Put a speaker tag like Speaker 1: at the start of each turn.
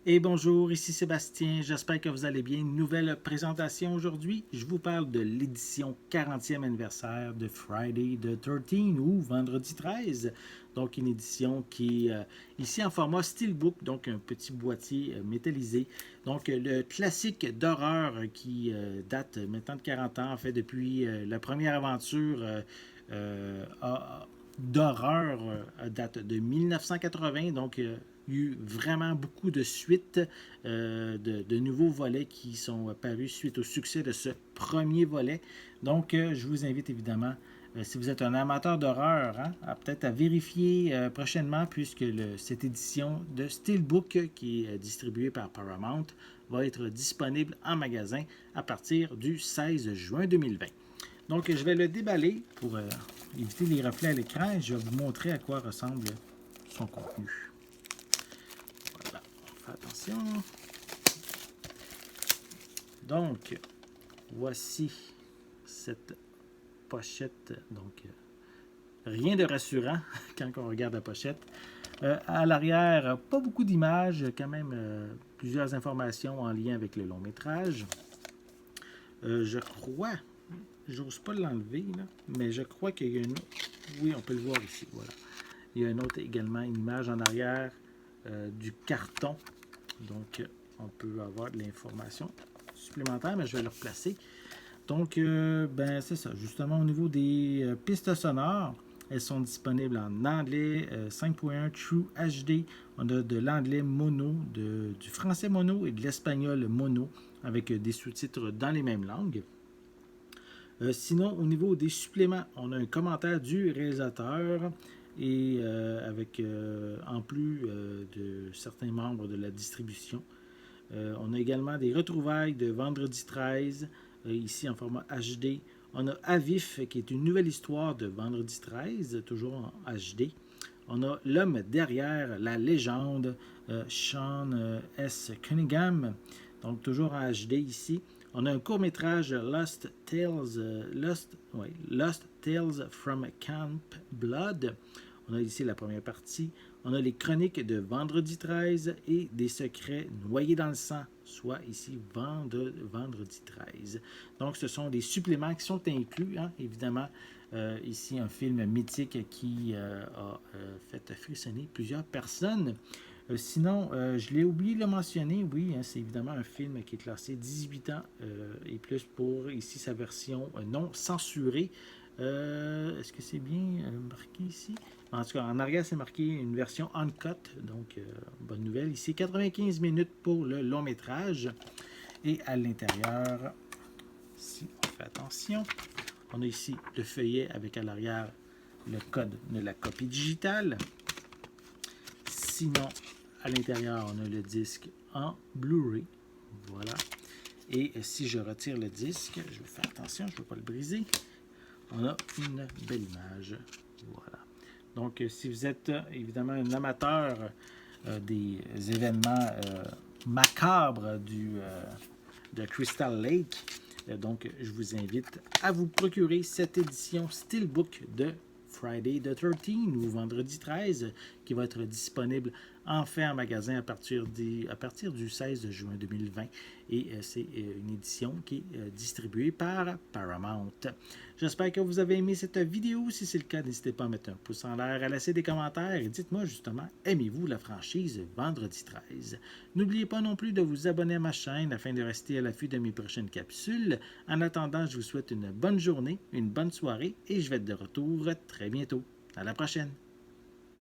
Speaker 1: Et bonjour, ici Sébastien, j'espère que vous allez bien. Nouvelle présentation aujourd'hui. Je vous parle de l'édition 40e anniversaire de Friday the 13 ou Vendredi 13. Donc une édition qui est ici en format Steelbook, donc un petit boîtier métallisé. Donc le classique d'horreur qui date maintenant de 40 ans, en fait depuis la première aventure d'horreur date de 1980, donc il y a eu vraiment beaucoup de suites, de nouveaux volets qui sont apparus suite au succès de ce premier volet. Donc, je vous invite évidemment, si vous êtes un amateur d'horreur, peut-être à vérifier prochainement, puisque cette édition de Steelbook, qui est distribuée par Paramount, va être disponible en magasin à partir du 16 juin 2020. Donc, je vais le déballer pour éviter les reflets à l'écran et je vais vous montrer à quoi ressemble son contenu. Voilà, on fait attention. Donc, voici cette pochette. Donc, rien de rassurant quand on regarde la pochette. À l'arrière, pas beaucoup d'images, quand même plusieurs informations en lien avec le long métrage. Je crois, j'ose pas l'enlever, mais je crois qu'il y a une autre. Oui, on peut le voir ici, voilà. Il y a une autre également, une image en arrière du carton. Donc, on peut avoir de l'information supplémentaire, mais je vais le replacer. Donc, c'est ça. Justement, au niveau des pistes sonores, elles sont disponibles en anglais 5.1 True HD. On a de l'anglais mono, du français mono et de l'espagnol mono, avec des sous-titres dans les mêmes langues. Sinon, au niveau des suppléments, on a un commentaire du réalisateur et avec en plus de certains membres de la distribution. On a également des retrouvailles de Vendredi 13, ici en format HD. On a Avif, qui est une nouvelle histoire de Vendredi 13, toujours en HD. On a l'homme derrière la légende, Sean S. Cunningham, donc toujours en HD ici. On a un court-métrage Lost Tales from Camp Blood. On a ici la première partie. On a les chroniques de Vendredi 13 et des secrets noyés dans le sang, soit ici Vendredi 13. Donc, ce sont des suppléments qui sont inclus, évidemment. Ici, un film mythique qui a fait frissonner plusieurs personnes. Sinon, je l'ai oublié de le mentionner, oui, c'est évidemment un film qui est classé 18 ans et plus pour ici sa version non censurée. Est-ce que c'est bien marqué ici? En tout cas, en arrière, c'est marqué une version uncut, donc bonne nouvelle. Ici, 95 minutes pour le long métrage. Et à l'intérieur, si on fait attention, on a ici le feuillet avec à l'arrière le code de la copie digitale. Sinon, à l'intérieur, on a le disque en Blu-ray. Voilà. Et si je retire le disque, je vais faire attention, je ne veux pas le briser. On a une belle image. Voilà. Donc, si vous êtes évidemment un amateur des événements macabres de Crystal Lake, donc je vous invite à vous procurer cette édition Steelbook de Friday the 13 ou Vendredi 13 qui va être disponible enfin en magasin à partir du 16 juin 2020 et c'est une édition qui est distribuée par Paramount. J'espère que vous avez aimé cette vidéo. Si c'est le cas, n'hésitez pas à mettre un pouce en l'air, à laisser des commentaires et dites-moi justement, aimez-vous la franchise Vendredi 13? N'oubliez pas non plus de vous abonner à ma chaîne afin de rester à l'affût de mes prochaines capsules. En attendant, je vous souhaite une bonne journée, une bonne soirée et je vais être de retour très bientôt. À la prochaine!